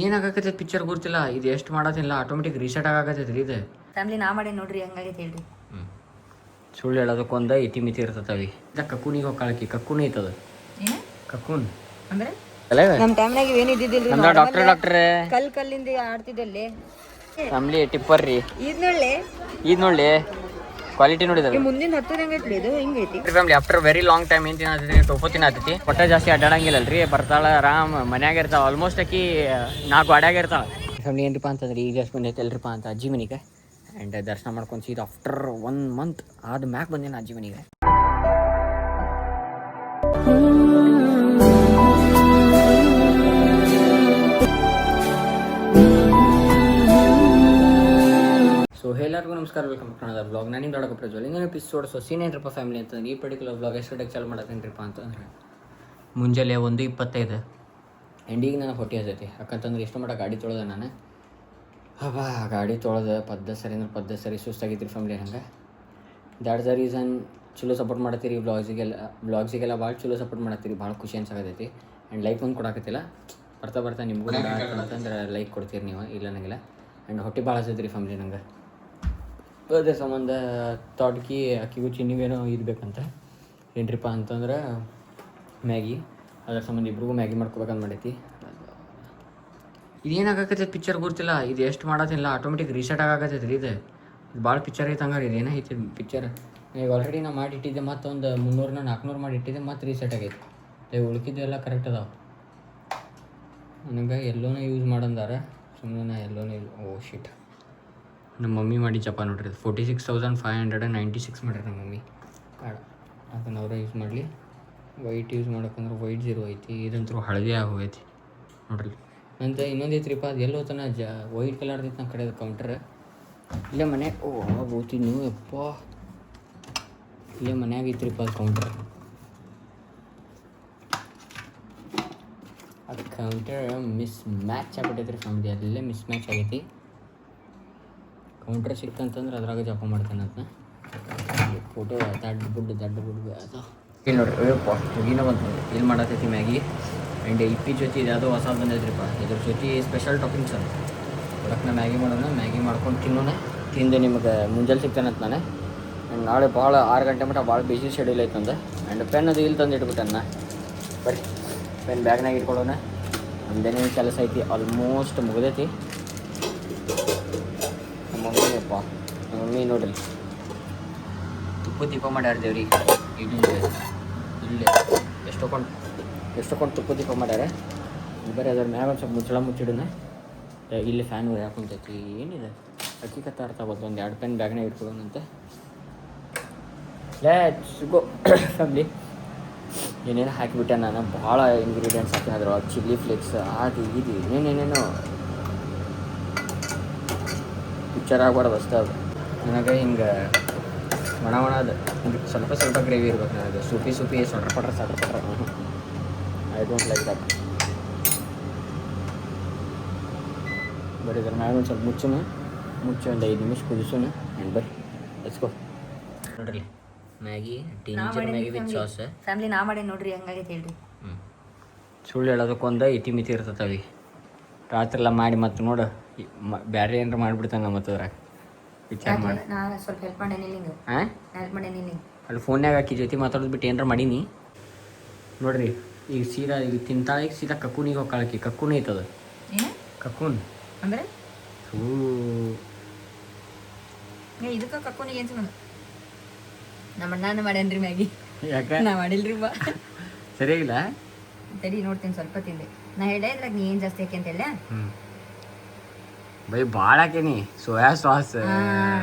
ಏನಾಗಕತ್ತೈತಿ picture ಗೊತ್ತಿಲ್ಲ. ಇದು ಎಷ್ಟು ಮಾಡತ್ತಿಲ್ಲ ಆಟೋಮೆಟಿಕ್ ರೀಸೆಟ್ ಆಗಕತ್ತೈತಿ ರೀ ಇದು. ಫ್ಯಾಮಿಲಿ ನಾ ಮಾಡಿ ನೋಡ್ರಿ ಹಂಗಾಗೈತೆ ಹೇಳ್ರಿ. ಸುಳ್ಳು ಹೇಳೋದಕ್ಕೊಂದು ಇತಿ ಮಿತಿ ಇರ್ತತವಿ. ಕಕ್ಕೂನಿಗೆ ಹೋಗ್ಕಾಳಕಿ ಕಕ್ಕೂನಿ ಐತದ ಕಕ್ಕೂನ್ ಅಂದ್ರೆ ನಮ್ಮ ಟೈಮ್ನಾಗ ಏನು ಇದ್ದಿದ್ದಿಲ್ರಿ. ಡಾಕ್ಟರ್ ಕಲ್ಲಿಂದ ಆಡ್ತಿದ್ದಲ್ಲಿ ಫ್ಯಾಮಿಲಿ ಟಿಪ್ಪರ್ ರೀ. ಇದು ನೋಡ್ಲಿ ಕ್ವಾಲಿಟಿ ನೋಡಿದ್ರೆ ಮುಂದಿನ ಹತ್ತು ಹೆಂಗೈತ್ರಿ ಇದು ಹಿಂಗೈತಿ. Family after very long time ಏನ್ ತಿನ್ನತೈತಿ ಟೋಫು ತಿನ್ನತೈತಿ. ಒಟ್ಟ ಜಾಸ್ತಿ ಅಡ್ಡಾಡಂಗಿಲ್ಲಲ್ರಿ. ಬರ್ತಾಳ ಆರಾಮ್ ಮನ್ಯಾಗ ಇರ್ತಾವ. ಆಲ್ಮೋಸ್ಟ್ ಆಕಿ 4 ಗಾಡ್ಯಾಗ ಇರ್ತಾಳ. ಫ್ಯಾಮಿಲಿ ಏನ್ರಿಪ್ಪ ಅಂತಂದ್ರೆ ಈಗ ಎಷ್ಟು ಬಂದೈತೆ ಎಲ್ರಿಪ್ಪ ಅಂತ ಅಜ್ಜಿ ಮನಿಗೆ. ಆ್ಯಂಡ್ ದರ್ಶನ ಮಾಡ್ಕೊಂಡು ಸೀದಾ ಆಫ್ಟರ್ 1 ಮಂತ್ ಆದ ಮ್ಯಾಗ ಬಂದೇನೆ ಅಜ್ಜಿ ಮನಿಗೆ. ಸೊ ಎಲ್ಲರಿಗೂ ನಮಸ್ಕಾರ, ವೆಲ್ಕಮ್ ಕನ್ನಡ ಬ್ಲಾಗ್. ನಾನು ನಿಮ್ಮ ದೊಡ್ಡ ಪ್ರಜ್ವಲ್. ಇನ್ನೊಂದು ಎಪಿಸೋಡ್ ಸೀನೇನ್ರಪ್ಪ ಫ್ಯಾಮಿಲಿ ಅಂತಂದ್ರೆ ಈ ಪರ್ಟಿಕ್ಯುಲರ್ ಬ್ಲಾಗ್ ಎಷ್ಟು ಗಂಟೆಗೆ ಚಾಲು ಮಾಡತ್ತೇನ್ರಿಪ್ಪ ಅಂತಂದ್ರೆ ಮುಂಜಾನೆ 1:25 ಆ್ಯಂಡ್ ಈಗ ನನಗೆ ಹೊಟ್ಟೆ ಹತ್ತೈತಿ. ಯಾಕಂತಂದ್ರೆ ಎಷ್ಟು ಮಟ್ಟ ಗಾಡಿ ತೊಳೆದೆ ನಾನು. ಹಬ್ಬ ಗಾಡಿ ತೊಳೆದು ಪದ್ದ ಸರಿ ಸುಸ್ತಾಗಿತ್ತು ರೀ ಫ್ಯಾಮಿಲಿ. ಹಂಗೆ ದ್ಯಾಟ್ಸ್ ದ ರೀಸನ್. ಚಲೋ ಸಪೋರ್ಟ್ ಮಾಡತ್ತೀರಿ ಬ್ಲಾಗ್ಸಿಗೆಲ್ಲ ಭಾಳ ಚಲೋ ಸಪೋರ್ಟ್ ಮಾಡತ್ತೀರಿ. ಭಾಳ ಖುಷಿ ಅನ್ಸಾಕತ್ತೈತಿ. ಆ್ಯಂಡ್ ಲೈಕ್ ಒಂದು ಕೊಡಾಕತ್ತಿಲ್ಲ. ಬರ್ತಾ ನಿಮಗೂ ಅಂತಂದ್ರೆ ಲೈಕ್ ಕೊಡ್ತೀರಿ ನೀವು, ಇಲ್ಲ ನನಗೆಲ್ಲ. ಆ್ಯಂಡ್ ಹೊಟ್ಟೆ ಭಾಳ ಹತ್ತೈತಿ ರೀ ಫ್ಯಾಮಿಲಿ ನಂಗೆ. ಅದೇ ಸಂಬಂಧ ತಾಟ್ಕಿ ಅಕ್ಕಿಗೂ ಚಿನ್ನಿಗೇನೋ ಇದು ಬೇಕಂತ ಏನ್ರಿಪ್ಪ ಅಂತಂದ್ರೆ ಮ್ಯಾಗಿ. ಅದ್ರ ಸಂಬಂಧ ಇಬ್ರಿಗೂ ಮ್ಯಾಗಿ ಮಾಡ್ಕೋಬೇಕಂತ ಮಾಡೈತಿ. ಇದೇನಾಗತ್ತೈತಿ ಪಿಕ್ಚರ್ ಗೊತ್ತಿಲ್ಲ. ಇದು ಎಷ್ಟು ಮಾಡತ್ತಿಲ್ಲ ಆಟೋಮೆಟಿಕ್ ರೀಸೆಟ್ ಆಗಕತ್ತೈತಿ ರೀ ಇದು. ಭಾಳ ಪಿಕ್ಚರ್ ಐತೆ ಹಂಗಾರೆ. ಇದು ಏನೈತಿ ಪಿಕ್ಚರ್ ಈಗ ಆಲ್ರೆಡಿ ನಾ ಮಾಡಿಟ್ಟಿದ್ದೆ. ಮತ್ತೊಂದು 300-400 ಮಾಡಿಟ್ಟಿದ್ದೆ. ಮತ್ತೆ ರೀಸೆಟ್ ಆಗೈತಿ. ಉಳ್ಕಿದ್ದೆಲ್ಲ ಕರೆಕ್ಟ್ ಅದಾವ. ನನಗೆ ಎಲ್ಲೋನೇ ಯೂಸ್ ಮಾಡಂದಾರ. ಸುಮ್ಮನೆ ನಾ ಎಲ್ಲೋನೇ ಓ ಶಿಟ್. ನಮ್ಮ ಮಮ್ಮಿ ಮಾಡಿ ಜಪ ನೋಡ್ರಿ. 46,596 ಮಾಡ್ರಿ ನಮ್ಮ ಮಮ್ಮಿ. ಬೇಡ ಅದನ್ನು ಅವರೇ ಯೂಸ್ ಮಾಡಲಿ. ವೈಟ್ ಯೂಸ್ ಮಾಡೋಕ್ಕಂದ್ರೆ ವೈಟ್ 0 ಐತಿ. ಇದಂತರೂ ಹಳದಿ ಆಗೋಗೈತಿ ನೋಡ್ರಿ. ಅಂತ ಇನ್ನೊಂದು ಐತ್ರಿಪ್ಪ, ಅದು ಎಲ್ಲೋ ತನ ವೈಟ್ ಕಲರ್ ಐತಿ ನನ್ನ ಕಡೆ ಕೌಂಟ್ರ್. ಇಲ್ಲೇ ಮನೆ ಓದ್ತೀನಿ ನೀವು ಯಪ್ಪ. ಇಲ್ಲೇ ಮನ್ಯಾಗ ಐತ್ರಿಪ್ಪ ಅದು ಕೌಂಟ್ರ್. ಅದು ಕೌಂಟರ್ ಮಿಸ್ ಮ್ಯಾಚ್ ಆಗ್ಬಿಟ್ಟೈತೆ ರೀ ಫ್ಯಾಮಿಲಿ. ಅಲ್ಲೇ ಮಿಸ್ ಮ್ಯಾಚ್ ಆಗೈತಿ. ಕೌಂಟ್ರ್ ಸಿಕ್ತಂತಂದ್ರೆ ಅದ್ರಾಗ ಜಪ ಮಾಡ್ತಾನೆ ಅಂತ ಫೋಟೋ ದಡ್ಡ ಬುಡ್ಡು ಅದು ಇಲ್ಲಿ ನೋಡ್ರಿ. ಅಯ್ಯಪ್ಪ ಹುಗಿನ ಬಂತು ನೋಡ್ರಿ. ಇಲ್ಲಿ ಮಾಡತೈತಿ ಮ್ಯಾಗಿ. ಆ್ಯಂಡ್ ಇಪ್ಪಿ ಜೊತೆ ಇದು ಯಾವುದೋ ಹೊಸ ಬಂದೈತ್ರಿಪ್ಪ. ಇದ್ರ ಜೊತೆ ಸ್ಪೆಷಲ್ ಟಾಪಿಂಗ್ಸ್ ಅದು ಹೊರಕ್ಕೆ ನಾ ಮ್ಯಾಗಿ ಮಾಡೋಣ. ಮ್ಯಾಗಿ ಮಾಡ್ಕೊಂಡು ತಿನ್ನೋಣ. ತಿಂದು ನಿಮಗೆ ಮುಂಜಾನೆ ಸಿಗ್ತಾನಂತ ನಾನು. ಆ್ಯಂಡ್ ನಾಳೆ ಭಾಳ 6 ಗಂಟೆ ಮಟ್ಟ ಭಾಳ ಬಿಸಿ ಶೆಡ್ಯೂಲ್ ಐತೆ ನಂದು. ಆ್ಯಂಡ್ ಪೆನ್ ಅದು ಇಲ್ಲಿ ತಂದು ಇಟ್ಬಿಟ್ಟನ್ನ. ಬರ್ರಿ ಪೆನ್ ಬ್ಯಾಗ್ನಾಗ ಇಟ್ಕೊಳ್ಳೋಣ. ನಮ್ದೇನೇನು ಕೆಲಸ ಐತಿ ಆಲ್ಮೋಸ್ಟ್ ಮುಗಿದೈತಿ. ನಮ್ಮ ಮಮ್ಮಿಯಪ್ಪ ನಮ್ಮ ಮಮ್ಮಿ ನೋಡ್ರಿ ತುಪ್ಪ ದೀಪ ಮಾಡ್ಯಾರ್ದೇವ್ರಿ. ಇಲ್ಲೇ ಎಷ್ಟೊಂದು ತುಪ್ಪ ದೀಪ ಮಾಡ್ಯಾರ. ಬರೀ ಅದ್ರ ಮ್ಯಾಗ ಒಂದು ಸ್ವಲ್ಪ ಮುಚ್ಚಳ ಮುಚ್ಚಿಡೋಣ. ಇಲ್ಲಿ ಫ್ಯಾನ್ ಹಾಕೊಂತೈತಿ. ಏನಿದೆ ಹಕ್ಕಿಕತ್ತ ಅರ್ಥ ಆಗೋದು. ಒಂದು 2 ಪೆನ್ ಬ್ಯಾಗ್ನಾಗ ಇಟ್ಕೊಳ್ಳೋಣಂತೆ. Let's go family. ಏನೇನು ಹಾಕಿಬಿಟ್ಟೆ ನಾನು. ಭಾಳ ಇಂಗ್ರೀಡಿಯೆಂಟ್ಸ್ ಹಾಕಿನ ಅದ್ರೊಳಗೆ. ಚಿಲ್ಲಿ ಫ್ಲೇಕ್ಸ್ ಅದು ಇದು ಏನೇನೇನೋ ಪಿಕ್ಚರ್ ಆಗ್ಬಾರ್ದು ಅಷ್ಟೇ. ಅದು ನನಗೆ ಹಿಂಗೆ ಒಣ ಅದು ಸ್ವಲ್ಪ ಗ್ರೇವಿ ಇರ್ಬೇಕು ನನಗೆ. ಸೂಪಿ ಸೊಟ್ರ ಪಟ್ರ ಐ ಡೋಂಟ್ ಲೈಕ್ ದಟ್. ಬರೀ ಇದ್ರ ಮ್ಯಾಗ ಒಂದು ಸ್ವಲ್ಪ ಮುಚ್ಚಿ ಒಂದು 5 ನಿಮಿಷ ಕುದಿಸೋಣ. ಆ್ಯಂಡ್ ಬರ್ರಿ ಲೆಟ್ಸ್ ಗೋ. ನೋಡ್ರಿ ಮ್ಯಾಗಿ ಟಿಂಜರ್ ಮ್ಯಾಗಿ ವಿತ್ ಸಾಸ್. ಫ್ಯಾಮಿಲಿ ನಾ ಮಾಡಿ ನೋಡ್ರಿ ಹಂಗಾಗೈತೆ ಹೇಳ್ರಿ. ಸುಳ್ಳು ಹೇಳೋದಕ್ಕೊಂದು ಇತಿ ಮಿತಿ ಇರ್ತತವಿ. ರಾತ್ರಿ ಎಲ್ಲ ಮಾಡಿ ಮತ್ತೆ ನೋಡು ಬೇರೆ ಏನಾರ ಮಾಡಿಬಿಡ್ತಾನೆ ಮತ್ತೆ ಅದ್ರಾಗ ವಿಚಾರ ಮಾಡಿ. ನಾನು ಸ್ವಲ್ಪ ಹೆಲ್ಪ್ ಮಾಡೇನಿ ನಿಂಗೆ. ಹೆಲ್ಪ್ ಮಾಡೇನಿ ಅಲ್ಲಿ ಫೋನ್ಯಾಗ ಹಾಕಿ ಜೊತೆ ಮಾತಾಡೋದು ಬಿಟ್ಟು ಏನಾರ ಮಾಡೀನಿ ನೋಡ್ರಿ. ಈಗ ಸೀದಾ ಈಗ ತಿಂತಾಳೆ. ಈಗ ಸೀದಾ ಕಕ್ಕೂನಿಗೆ ಹೋಗ್ಕಾಳಕಿ. ಕಕ್ಕೂನ್ ಐತದ ಕಕ್ಕೂನ್ ಅಂದರೆ ಇದಕ್ಕೆ ಕಕ್ಕೂನಿಗೆ ಏನು ಸಂಬಂಧ? ನಮ್ಮ ಅಣ್ಣನ ಮಾಡ್ಯಾನ್ರಿ ಮ್ಯಾಗಿ. ಯಾಕೆ ನಾ ಮಾಡಿಲ್ರಿ ಬಾ ಸರಿಯಾಗಿಲ್ಲ. ತಡಿ ನೋಡ್ತೀನಿ ಸ್ವಲ್ಪ ತಿಂದೆ. ನಾ ಹೇಳಿದ್ರಾಗ ನೀ ಏನು ಜಾಸ್ತಿ ಹಾಕಿ ಅಂತ ಹೇಳ. ಬೈ ಭಾಳ ಹಾಕೇನಿ. ಸೋಯಾ ಸಾಸ್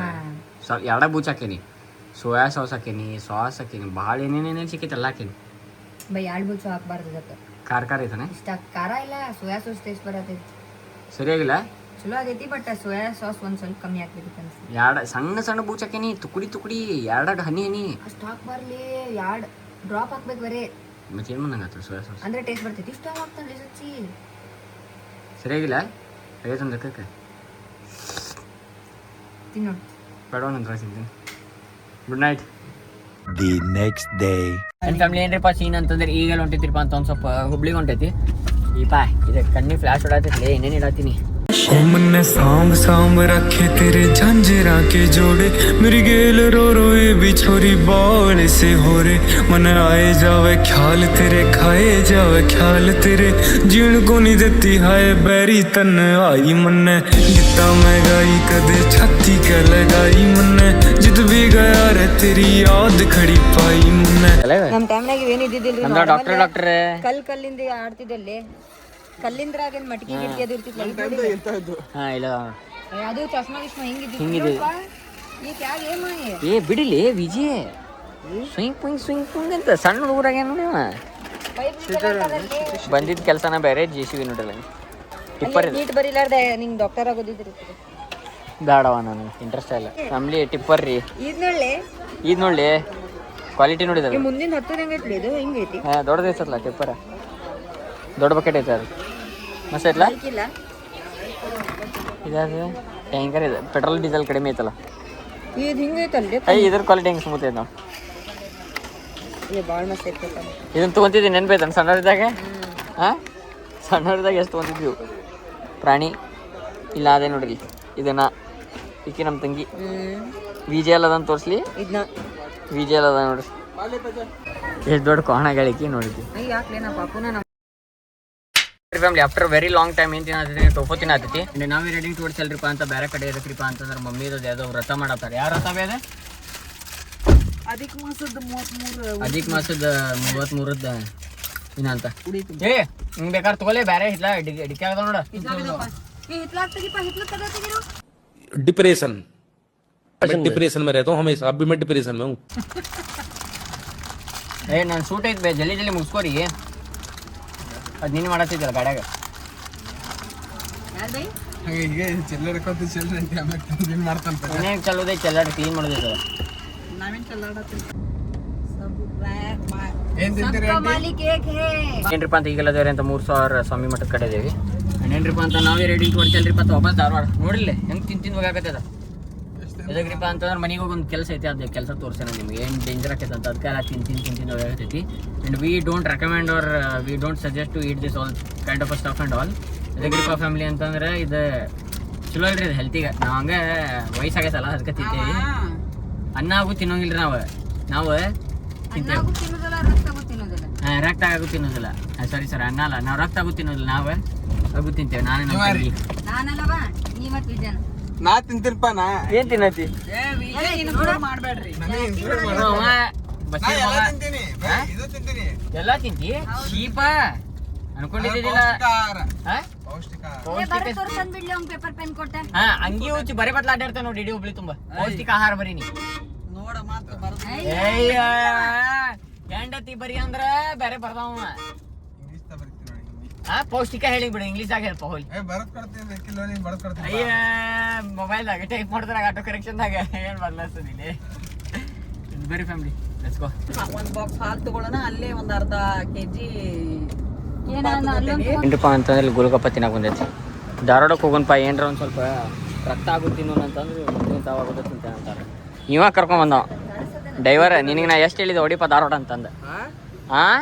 2 ಬೂಚ್ ಹಾಕೇನಿ. ಸೋಯಾ ಸಾಸ್ ಹಾಕೇನಿ, ಸಾಸ್ ಹಾಕೇನಿ, ಭಾಳ ಏನೇನೇನು ಸಿಕ್ಕೈತೆ ಎಲ್ಲ ಹಾಕೇನಿ. ಬೈ 2 ಬೂಚು ಹಾಕ್ಬಾರ್ದು. ಅದಕ್ಕೆ ಖಾರ ಐತಾನೆ. ಇಷ್ಟ ಖಾರ ಇಲ್ಲ. ಸೋಯಾ ಸಾಸ್ ಟೇಸ್ಟ್ ಬರತೈತಿ. ಸರಿಯಾಗಿಲ್ಲ. ಚಲೋ ಆಗೈತಿ. ಬಟ್ ಸೋಯಾ ಸಾಸ್ ಒಂದು ಸ್ವಲ್ಪ ಕಮ್ಮಿ ಹಾಕ್ಬೇಕಿತ್ತು ಅನ್ಸುತ್ತೆ. 2 ಸಣ್ಣ ಬೂಚ್ ಹಾಕೇನಿ. ತುಕುಡಿ 2 ಹನಿ ಅಷ್ಟು ಹಾಕ್ಬಾರ್ಲಿ. 2 ಡ್ರಾಪ್ ಹಾಕ್ಬೇಕು ಬರೀ. ಮತ್ತೆ ಏನು ಮಾಡಂಗಾಗ್ತದೆ ಸೋಯಾ ಸಾಸ್ ಅಂದ್ರೆ ಟೇಸ್ಟ್ ಬರ್ತೈತಿ. ಇಷ್ಟ ಹಾಕ್ತಾನೆ ಸಚ್ಚಿ. ಸರಿಯಾಗಿಲ್ಲ. ಐವತ್ತೊಂದು ಲೆಕ್ಕಕ್ಕೆ ತಿನ್ನೋ ಬೇಡ ನಂತರ ತಿಂತೀನಿ. Good night. The next day. ನನ್ನ ಫ್ಯಾಮಿಲಿ ಏನ್ರಿಪ್ಪ ಸೀನ್ ಅಂತಂದ್ರೆ ಈಗೆಲ್ಲ ಹೊಂಟೈತಿರಿಪ್ಪ ಅಂತ ಒಂದು ಸ್ವಲ್ಪ ಹುಬ್ಳಿಗೆ ಹೊಂಟೈತಿ. ಈಪ ಇದು ಕಣ್ಣಿ ಫ್ಲಾಶ್ ಹೊಡಾತಿರ್ಲಿ ಇನ್ನೇನು ಇಡತ್ತೀನಿ मैंने सांभ सांभ रखे तेरे झांझरा के जोड़े मेरी गेल रो रोए बिछोरी बाल से हो रे मन आए जावे ख्याल तेरे खाए जावे ख्याल तेरे जीण को नहीं देती हाय बैरी तन आई मन जितना मैं गाई कदे छाती के लगाई मन जित भी गया रे तेरी याद खड़ी पाई मन ನಮ್ಮ ಟೈಮ್ನಾಗ ಏನು ಇದ್ದಿದ್ದಿಲ್ರಿ ನಮ್ದು ಡಾಕ್ಟ್ರೇ ಕಲ್ಲಿಂದ ಆಡ್ತಿದ್ದಲ್ಲಿ ಕಲ್ಲಿಂದ್ರಾಗ ಮಟಕಿ ಗಿಟಕಿ ಅದು ಇರ್ತಿತ್ತು ಹಾಂ ಇಲ್ಲ ಅದು ಚಶ್ಮಾ ಗಿಶ್ಮಾ ಹಿಂಗಿದೆ. ಈ ತ್ಯಾಗ ಏ ಏ ಬಿಡಿಲಿ ವಿಜಯ್ ಸ್ವಿಂಗ್ ಪುಂಗ್ ಅಂತ ಸಣ್ಣ ಹುಡುಗರಾಗ ಏನು ಬಂದಿದ್ದ ಕೆಲಸನ ಬೇರೆ JCB ನೋಡಲ್ಲ ಟಿಪ್ಪರ್ ಇದೆ ನೀಟ್ ಬರಿಲಾರ್ದೆ ನಿಂಗೆ ಡಾಕ್ಟರ್ ಆಗೋದಿದ್ರಿ ಬೇಡವ ನನಗೆ ಇಂಟ್ರೆಸ್ಟ್ ಇಲ್ಲ ನಮ್ಲಿ ಟಿಪ್ಪರ್ ರೀ ಇದು ನೋಡ್ಲಿ ಕ್ವಾಲಿಟಿ ನೋಡಿದ್ರೆ ಮುಂದಿನ ಹತ್ತು ಹೆಂಗೈತ್ಲಿ ಇದು ಹಿಂಗೈತಿ ಹಾಂ ದೊಡ್ಡದು ಐತಲ್ಲ ಟಿಪ್ಪರ ದೊಡ್ಡ ಬಕೆಟ್ ಐತೆ ಅದು ಮಸ್ತ್ ಐತಲ್ಲ ಇಲ್ಲ ಇದಾದ ಟ್ಯಾಂಕರ್ ಇದೆ ಪೆಟ್ರೋಲ್ ಡೀಸೆಲ್ ಕಡಿಮೆ ಐತಲ್ಲ ಇದು ಹಿಂಗೈತಲ್ರಿ ಇದ್ರ ಕ್ವಾಲಿಟಿ ಹೆಂಗೆ ಸ್ಮೂತ್ ಐತೆ ನಾವು ಇದು ಭಾಳ ಮಸ್ತ್ ಐತಪ್ಪ ಇದನ್ನ ತೊಗೊಂತಿದ್ದೀನಿ ನೆನಪೈತನ ಸಣ್ಣವ್ರಿದ್ದಾಗ ಹಾಂ ಸಣ್ಣವ್ರಿದ್ದಾಗ ಎಷ್ಟು ತೊಗೊಂತಿದ್ವಿ ಪ್ರಾಣಿ ಇಲ್ಲ ಅದೇ ನೋಡ್ರಿ ಇದನ್ನ ಈಕಿ ನಮ್ಮ ತಂಗಿ ವಿಜಯ್ ಅಲ್ಲದನ್ನ ತೋರಿಸ್ಲಿ ಇದನ್ನ ವಿಜಯ್ ಅಲ್ಲದ ನೋಡ್ರಿ ಎಷ್ಟು ದೊಡ್ಡ ಕೋಣಗಳಿಕಿ ನೋಡಿದ್ವಿ ಯಾಕ್ಲೇ ನಮ್ಮ ಪಾಪುನ ನಮ್ಮ family after very long time ಏನು ತಿನ್ನತೈತಿ ಟೋಫೋ ತಿನ್ನತೈತಿ ನಾವೇ ರೆಡಿ ಟುವರ್ಡ್ಸ್ ಎಲ್ರಿಪ್ಪ ಅಂತ ಬೇರೆ ಕಡೆ ಇರತ್ರಿಪ್ಪ ಅಂತಂದ್ರೆ ಮಮ್ಮಿದು ಯಾವುದೋ ವ್ರತ ಮಾಡತ್ತಾರೆ ಯಾರು ವ್ರತ ಬೇದ ಅಧಿಕ ಮಾಸದ 33ದ ಏನಂತ ಏ ನಿಂಗೆ ಬೇಕಾದ್ರೆ ತಗೊಳ್ಳಿ ಬೇರೆ ಹಿತ್ಲ ಡಿಕ್ಕೆ ಆಗದ ನೋಡ डिप्रेशन मैं डिप्रेशन में रहता हूँ हमेशा अब भी मैं डिप्रेशन में हूँ ಏ ನಾನು ಸೂಟ್ ಐತೆ ಬೇ ಜಲ್ದಿ ಮುಗಿಸ್ಕೋರಿ ಅದು ನೀನು ಮಾಡತ್ತಿದ್ದಲ್ಲ ಗಾಡ್ಯಾಗ ಇನ್ನೇನು ಚಲೋದೈ ಚೆಲ್ಲಾಡಿ ಕ್ಲೀನ್ ಮಾಡೋದೈತದ ಏನ್ರಿಪ್ಪ ಅಂತ ಈಗೆಲ್ಲ ದೇವ್ರೆ ಅಂತ 3000 ಸ್ವಾಮಿ ಮಠದ ಕಡೆ ಇದೇವಿ ಏನ್ರಿಪ್ಪ ಅಂತ ನಾವೇ ರೆಡಿ ಕೊಡ್ತೇಲ್ರಿಪ್ಪ ಅಂತ ವಾಪಸ್ ಧಾರವಾಡ ನೋಡಿಲ್ಲ ಹೆಂಗೆ ತಿಂದು ಹೋಗಾಕತ್ತದ ಎದಕ್ರಿಪ್ಪ ಅಂತಂದ್ರೆ ಮನೆಗೆ ಹೋಗಿ ಒಂದು ಕೆಲಸ ಐತಿ ಅದು ಕೆಲಸ ತೋರಿಸೋಣ ನಿಮ್ಗೆ ಏನು ಡೇಂಜರ್ ಆಕೈತೆ ಅಂತ ಅದಕ್ಕೆಲ್ಲ ತಿಂದು ಹೋಗಾಕತ್ತೈತಿ and we don't recommend or we don't suggest to eat this all kind of stuff and all ಎದಕ್ರಿಪ್ಪ ಫ್ಯಾಮಿಲಿ ಅಂತಂದ್ರೆ ಇದು ಚಲೋ ಇಲ್ರಿ ಇದು ಹೆಲ್ತಿಗೆ ನಾವು ಹಂಗೆ ವಯಸ್ಸಾಗೈತಲ್ಲ ಅದಕ್ಕೆ ತಿಂತೇವಿ ಅನ್ನ ಆಗು ತಿನ್ನೋಂಗಿಲ್ರಿ ನಾವು ತಿಂತೇವೆ ರಕ್ತ ಆಗು ತಿನ್ನೋದಿಲ್ಲ ಸಾರಿ ಸರ್ ಅನ್ನ ಅಲ್ಲ ನಾವು ರಕ್ತ ಆಗು ತಿನ್ನೋದಿಲ್ಲ ನಾವು ಆಗು ತಿಂತೇವೆ ನಾನು ನಮ್ಮ ತಂಗಿ ನಾ ತಿಂತೀನಪ್ಪ ನಾ ಏನ್ ತಿನ್ನತಿ ಎಲ್ಲ ತಿಂತಿ ಶೀಪ ಅನ್ಕೊಂಡಿದ್ದಿಲ್ಲ ಅಂಗಿ ಹುಚ್ಚಿ ಬರೀ ಬಟ್ಲ ಅಡ್ಡಾಡ್ತಾನ ನೋಡಿ ಇಡೀ ಹುಬ್ಳಿ ತುಂಬಾ ಪೌಷ್ಟಿಕ ಆಹಾರ ಬರೀನಿ ಹೆಂಡತಿ ಬರೀ ಅಂದ್ರ ಬೇರೆ ಬರ್ತಾವ ಪೌಷ್ಟಿಕ ಹೇಳಿ ಬಿಡು ಇಂಗ್ಲೀಷ್ದಾಗ ಹೇಳ್ಪ ಹೋಗಿ ಅಯ್ಯ ಮೊಬೈಲ್ದಾಗ ಟೈಪ್ ಮಾಡಿದ್ರಾಗ ಆಟೋ ಕರೆಕ್ಷನ್ದಾಗ ಏನ್ ಬದಲಾಯಿಸೋದಿಲ್ಲ ಬರೀ ಫ್ಯಾಮಿಲಿ ಲೆಟ್ಸ್ ಗೋ ಒಂದ್ ಬಾಕ್ಸ್ ಹಾಲು ತಗೊಳ್ಳೋಣ ಅಲ್ಲೇ ಒಂದ್ ಅರ್ಧ ಕೆಜಿ ಏನಪ್ಪ ಅಂತಂದ್ರೆ ಗುಲ್ಗಪ್ಪ ತಿನ್ನಕ್ ಬಂದೈತಿ ಧಾರವಾಡಕ್ಕೆ ಹೋಗೋಣಪ್ಪ ಏನ್ರ ಒಂದು ಸ್ವಲ್ಪ ರಕ್ತ ಆಗು ತಿನ್ನೋಣ ಅಂತಂದ್ರೆ ಮುಂದಿನ ತಾವಾಗೋದು ತಿಂತೇನೆ ಅಂತಾರೆ ಇವಾಗ ಕರ್ಕೊಂಡ್ ಬಂದವ ಡ್ರೈವರ್ ನಿನಗೆ ನಾ ಎಷ್ಟು ಹೇಳಿದೆ ಹೊಡಿಪ ಧಾರವಾಡ ಅಂತಂದ ಹಾಂ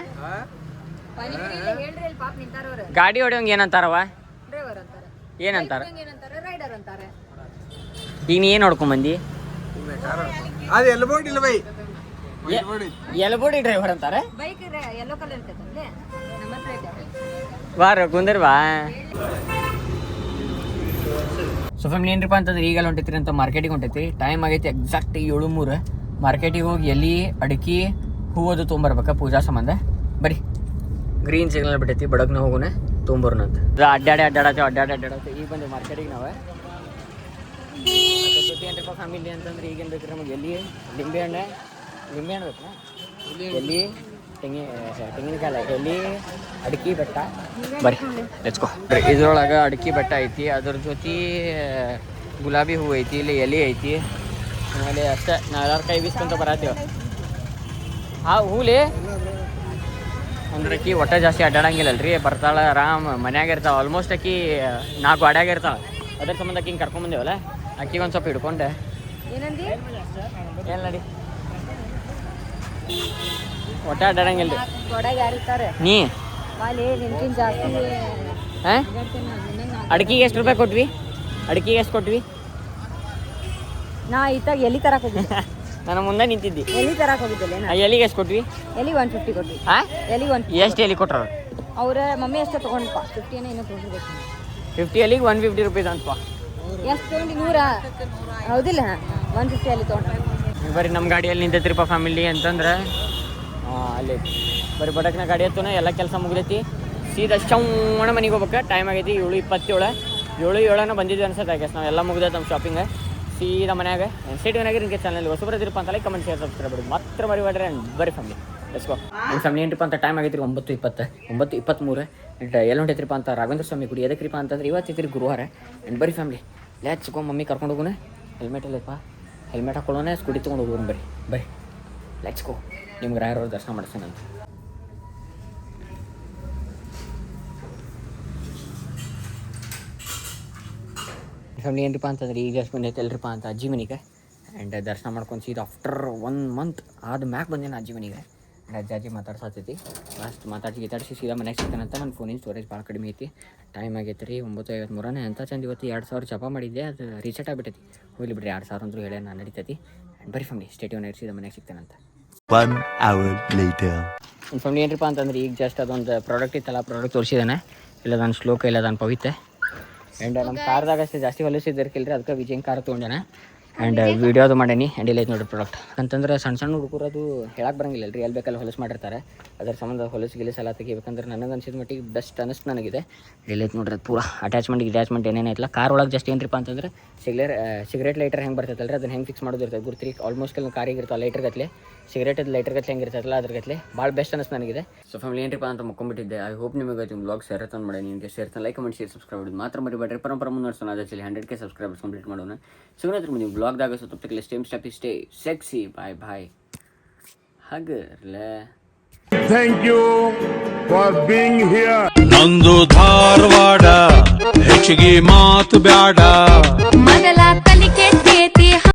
ಗಾಡಿ ಹೊಡಿಯೋಂಗೆ ಏನಂತಾರವ ಏನಂತಾರ ಈಗ ನೀ ಏನು ಹೊಡ್ಕೊಂಬಂದಿ ಅದು ಎಲ್ಬೋರ್ಡ್ ಇಲ್ಲ ಬೈ ಎಲ್ಬೋಡಿ ಡ್ರೈವರ್ ಅಂತಾರೆ ಬಾರ ಕುಂದರ್ ಬಾ ಸೊ ಫ್ಯಾಮಿಲಿ ಏನ್ರಿಪ್ಪ ಅಂತಂದ್ರೆ ಈಗೆಲ್ಲ ಹೊಂಟೈತ್ರಿ ಅಂತ ಮಾರ್ಕೆಟಿಗೆ ಹೊಂಟೈತಿ ಟೈಮ್ ಆಗೈತಿ ಎಕ್ಸಾಕ್ಟ್ 7:03 ಮಾರ್ಕೆಟಿಗೆ ಹೋಗಿ ಎಲ್ಲಿ ಅಡಿಕೆ ಹೂವದು ತೊಗೊಂಬರ್ಬೇಕ ಪೂಜಾ ಸಂಬಂಧ ಬರೀ ಗ್ರೀನ್ ಸಿಗ್ನಲ್ ಬಿಟ್ಟೈತಿ ಬಡಗ್ನ ಹೋಗೋಣ ತೊಗೊಂಬರೋಣ ಅಂತ ಅಡ್ಡಾಡತ್ತೆ ಈಗ ಬಂದೆ ಮಾರ್ಕೆಟಿಗೆ ನಾವು ಏನ್ರಿಪ್ಪ ಫ್ಯಾಮಿಲಿ ಅಂತಂದ್ರೆ ಈಗೇನು ಬೇಕ್ರಿ ನಮಗೆ ಎಲ್ಲಿ ಲಿಂಬೆಹಣ್ಣು ಬೇಕಾ ಎಲ್ಲಿ ತೆಂಗಿನಕಾಯಿ ಎಲ್ಲಿ ಅಡಿಕೆ ಬೆಟ್ಟ ಬರ್ರಿ ಲೆಟ್ಸ್ ಗೋ ಇದ್ರೊಳಗೆ ಅಡಿಕೆ ಬೆಟ್ಟ ಐತಿ ಅದ್ರ ಜೊತೆ ಗುಲಾಬಿ ಹೂವು ಐತಿ ಇಲ್ಲಿ ಎಲೆ ಐತಿ ಆಮೇಲೆ ಅಷ್ಟೇ ನಾವೆಲ್ಲರೂ ಕೈ ಬೀಸ್ಕೊಂತ ಬರತ್ತೀವಿ ಹೂಲಿ ಅಂದ್ರೆ ಅಕ್ಕಿ ಒಟ್ಟು ಜಾಸ್ತಿ ಅಡ್ಡಾಡಂಗಿಲ್ಲಲ್ರಿ ಬರ್ತಾಳೆ ಆರಾಮ್ ಮನ್ಯಾಗ ಇರ್ತಾವೆ ಆಲ್ಮೋಸ್ಟ್ ಅಕ್ಕಿ 4 ಗಾಡ್ಯಾಗ ಇರ್ತಾವೆ ಅದ್ರ ಸಂಬಂಧ ಅಕ್ಕಿ ಹಿಂಗೆ ಕರ್ಕೊಂಬಂದೇವಲ್ಲ ಅಕ್ಕಿಗೆ ಒಂದು ಸ್ವಲ್ಪ ಹಿಡ್ಕೊಂಡೆ ಏನು ನಡಿ ಒಟ್ಟ ಅಡ್ಡಾಡಂಗಿಲ್ಲ ರೀ ನೀ ಬಾಲೆ ನಿನ್ಕಿನ್ ಜಾಸ್ತಿ ಹಾಂ ಅಡ್ಕಿಗೆ ಎಷ್ಟು ರೂಪಾಯಿ ಕೊಟ್ವಿ? ಅಡ್ಕಿಗೆ ಎಷ್ಟು ಕೊಟ್ವಿ? ನಾ ಇತ್ತಾಗ ಎಲ್ಲಿ ತರಕ್ ಹೋಗಿದ್ದೆ ನಾನು ಮುಂದೆ ನಿಂತಿದ್ದಿ. ಎಲ್ಲಿ ತರಕ್ ಹೋಗಿದ್ದಲ್ಲ ನಾ ಎಲ್ಲಿಗೆ ಎಷ್ಟು ಕೊಟ್ವಿ? ಎಲ್ಲಿ 150 ಕೊಟ್ವಿ. ಹಾಂ ಎಲ್ಲಿ 150 ಎಷ್ಟು ಎಲ್ಲಿ ಕೊಟ್ರ? ಅವ್ರ ಮಮ್ಮಿ ಅಷ್ಟೇ ತೊಗೊಂಡಪ್ಪ 50 ಏನೋ ತೊಗೊಂಡಿರ್ಬೇಕು. 50 ಎಲ್ಲಿಗೆ 150 ರೂಪೀಸ್ ಅಂತಪ್ಪ. ಎಷ್ಟು ತೊಗೊಂಡು 100 ಹೌದಿಲ್ಲ 150 ಅಲ್ಲಿ ತೊಗೊಂಡ್ರೆ. ಬರೀ ನಮ್ಮ ಗಾಡಿಯಲ್ಲಿ ನಿಂತೈತ್ರಿಪ್ಪ ಫ್ಯಾಮಿಲಿ ಅಂತಂದ್ರೆ ಅಲ್ಲಿ ಬರೀ ಬಡಕ್ನ ಗಾಡಿ ಹತ್ತೂ ಎಲ್ಲ ಕೆಲಸ ಮುಗಿದೈತಿ. ಸೀದಾ ಶೌಣ ಮನೆಗೆ ಹೋಗ್ಬೇಕು. ಟೈಮ್ ಆಗೈತಿ 7:27. 7:07 ಬಂದಿದ್ವಿ ಅನ್ಸತ್ತೆ. ಆಗ ನಾವು ಎಲ್ಲ ಮುಗಿದೈತೆ ನಮ್ಮ ಶಾಪಿಂಗ್. ಸೀದಾ ಮನ್ಯಾಗ ಎನ್ಸೈಟ್ ಮನೆಯಾಗ ನಿಮಗೆ ಚಾನಲ್ ಹೊಸಬರದಿರಪ್ಪ ಅಂತಲೇ ಕಮೆಂಟ್ ಶೇರ್ ಸಬ್ಸ್ಕ್ರೈಬ್ ಮಾಡಿ ಮಾತ್ರ ಮರಿಬೇಡ್ರಿ. ಆ್ಯಂಡ್ ಬರೀ ಫ್ಯಾಮಿಲಿ ಲೆಟ್ಸ್ ಗೋ. ನಮ್ಮ ಫ್ಯಾಮಿಲಿ ಏನ್ರಿಪ್ಪ ಅಂತ ಟೈಮ್ ಆಗೈತ್ರಿ 9:20 9:23. ಎಲ್ಲಿ ಹೊಂಟೈತ್ರಿಪ್ಪ ಅಂತ ರಾಘವೇಂದ್ರ ಸ್ವಾಮಿ ಗುಡಿ. ಎದಕ್ರಿಪ್ಪ ಅಂತಂದ್ರೆ ಇವತ್ತೈತ್ರಿ ಗುರುವಾರ. ಆ್ಯಂಡ್ ಬರೀ ಫ್ಯಾಮಿಲಿ ಲೆಟ್ಸ್ ಗೋ. ಮಮ್ಮಿ ಕರ್ಕೊಂಡು ಹೋಗೋಣ. ಹೆಲ್ಮೆಟ್ ಇಲ್ಲಪ್ಪ, ಹೆಲ್ಮೆಟ್ ಹಾಕೊಳ್ಳೋಣ. ಸ್ಕೂಟಿ ತೊಗೊಂಡು ಹೋಗೋಣ. ಬರೀ ಲೆಟ್ಸ್ ಗೋ. ನಿಮ್ಗೆ ರಾಯರವ್ರ ದರ್ಶನ ಮಾಡಿಸ್ತಾನಂತ. ಫ್ಯಾಮಿಲಿ ಏನ್ರಿಪ್ಪ ಅಂತಂದ್ರೆ ಈಗ ಎಷ್ಟು ಬಂದೈತೆ ಅಲ್ರಿಪ್ಪ ಅಂತ ಅಜ್ಜಿ ಮನೆಗೆ. ಆ್ಯಂಡ್ ದರ್ಶನ ಮಾಡ್ಕೊಂಡು ಸೀದಾ ಆಫ್ಟರ್ 1 ಮಂತ್ ಆದ ಮ್ಯಾಕ್ ಬಂದೇನೆ ಅಜ್ಜಿ ಮನೆಗೆ. ಆ್ಯಂಡ್ ಅಜ್ಜಿ ಮಾತಾಡ್ಸತ್ತೈತಿ. ಲಾಸ್ಟ್ ಮಾತಾಡಿಸಿ ಸೀದಾ ಮನೆಗೆ ಸಿಗ್ತಾನಂತ. ನನ್ನ ಫೋನಿನ ಸ್ಟೋರೇಜ್ ಭಾಳ ಕಡಿಮೆ ಐತಿ. ಟೈಮ್ ಆಗೈತೆ ರೀ 9:53. ಅಂತ ಚಂದ ಇವತ್ತು 2000 ಜಪ ಮಾಡಿದ್ದೆ. ಅದು ರೀಸೆಟ್ ಆಗಿಬಿಟ್ಟೈತಿ. ಹೋಗ್ಲಿ ಬಿಡ್ರಿ 2000 ಅಂದ್ರೂ ಹೇಳಿ ನಾನು ನಡೀತೈತಿ. ಆ್ಯಂಡ್ ಬರೀ ಫ್ಯಾಮಿಲಿ ಸ್ಟೇಟಿವ್ ಸೀದಾ ಮನೆಗೆ ಸಿಗ್ತಾನಂತ. 1 hour later. ನನ್ನ ಫ್ಯಾಮಿಲಿ ಏನ್ರಿಪ್ಪ ಅಂತಂದ್ರೆ ಈಗ ಜಸ್ಟ್ ಅದೊಂದು ಪ್ರಾಡಕ್ಟ್ ಇತ್ತಲ್ಲ, ಪ್ರಾಡಕ್ಟ್ ತೋರಿಸಿದ್ದಾನೆ. ಇಲ್ಲ ನಾನು ಶ್ಲೋಕ, ಇಲ್ಲ ನಾನು ಪವಿತ್ರ. ಆ್ಯಂಡ್ ನಮ್ಮ ಕಾರ್ದಾಗ ಅಷ್ಟೇ ಜಾಸ್ತಿ ಹೊಲಿಸಿದ್ದಿರ್ಕಿಲ್ರಿ, ಅದಕ್ಕೆ ವಿಜಯನ್ ಕಾರ್ ತೊಗೊಂಡೇನೆ. ಆ್ಯಂಡ್ ವಿಡಿಯೋದು ಮಾಡೀನಿ. ಆ್ಯಂಡ್ ಇಲ್ಲ ಐತೆ ನೋಡಿರಿ ಪ್ರಾಡಕ್ಟ್. ಅಂತಂದ್ರೆ ಸಣ್ಣ ಸಣ್ಣ ಹುಡುಗರು ಅದು ಹೇಳಕ್ಕೆ ಬರಂಗಿಲ್ಲ ರೀ. ಎಲ್ಲಿ ಬೇಕಲ್ಲಿ ಹೊಲಸು ಮಾಡಿರ್ತಾರೆ. ಅದರ ಸಂಬಂಧ ಹೊಲಸು ಗಿಲಸು ಎಲ್ಲ ತೆಗಿಬೇಕಂದ್ರೆ ನನಗೆ ಅನ್ಸಿದ ಮಟ್ಟಿಗೆ ಬೆಸ್ಟ್ ಅನ್ನಿಸ್ತು ನನಗಿದೆ. ಇಲ್ಲ ಐತೆ ನೋಡ್ರಿ ಅದು ಪೂರ ಅಟ್ಯಾಚ್ಮೆಂಟ್ ಏನೇನೈತಲ್ಲ ಕಾರ್ ಒಳಗೆ. ಜಸ್ಟ್ ಏನ್ರಿಪ್ಪ ಅಂತಂದ್ರೆ ಸಿಗರೇಟ್ ಲೈಟರ್ ಹೆಂಗೆ ಬರ್ತೈತಲ್ಲ ರೀ, ಅದನ್ನು ಹೆಂಗೆ ಫಿಕ್ಸ್ ಮಾಡೋದು ಇರ್ತದೆ ಗುರ್ತ್ರಿ. ಆಲ್ಮೋಸ್ಟ್ ಎಲ್ಲ ಕಾರಿಗೆ ಇರ್ತಾವೆ ಲೈಟರ್ ಗತ್ಲೆ. ಸಿಗರೇಟದ ಲೈಟರ್ ಗತ್ಲೆ ಹೆಂಗೆ ಇರ್ತೈತಲ್ಲ ಅದ್ರ ಗತ್ಲೆ ಭಾಳ ಬೆಸ್ಟ್ ಅನ್ನಿಸ್ತು ನನಗಿದೆ. ಸೊ ಫ್ಯಾಮಿಲಿ ಏನ್ರಿಪ್ಪ ಅಂತ ಮುಕ್ಕೊಂಬಿಟ್ಟಿದ್ದೆ. ಐ ಹೋಪ್ ನಿಮಗೆ ನಿಮ್ಮ ಬ್ಲಾಗ್ ಶೇರ್ ಮಾಡಿ. ನಿಮಗೆ share like comment share subscribe ಮಾಡೋದು ಮಾತ್ರ ಮರಿಬೇಡ್ರಿ. ಪರಂಪರ ಮುಂದುವರ್ಸೋಣ. ಅದರಲ್ಲಿ 100K ಸಬ್ಸ್ಕ್ರೈಬರ್ಸ್ ಕಂಪ್ಲೀಟ್ ಮಾಡೋಣ. ಸಿಗೋಣ ಮುಂದೆ ಬ್ಲಾಗ್ದಾಗ. ಸೊ ತಪ್ಪಕ್ಕೆ ಸ್ಟೇ ಸೆಕ್ಸಿ. ಬಾಯ್ ಹಗರ್ಲೆ. Thank you for being here. ನಂದು ಧಾರವಾಡ ಹೆಚ್ಚಿಗೆ ಮಾತು ಬ್ಯಾಡ. ಮಗಲ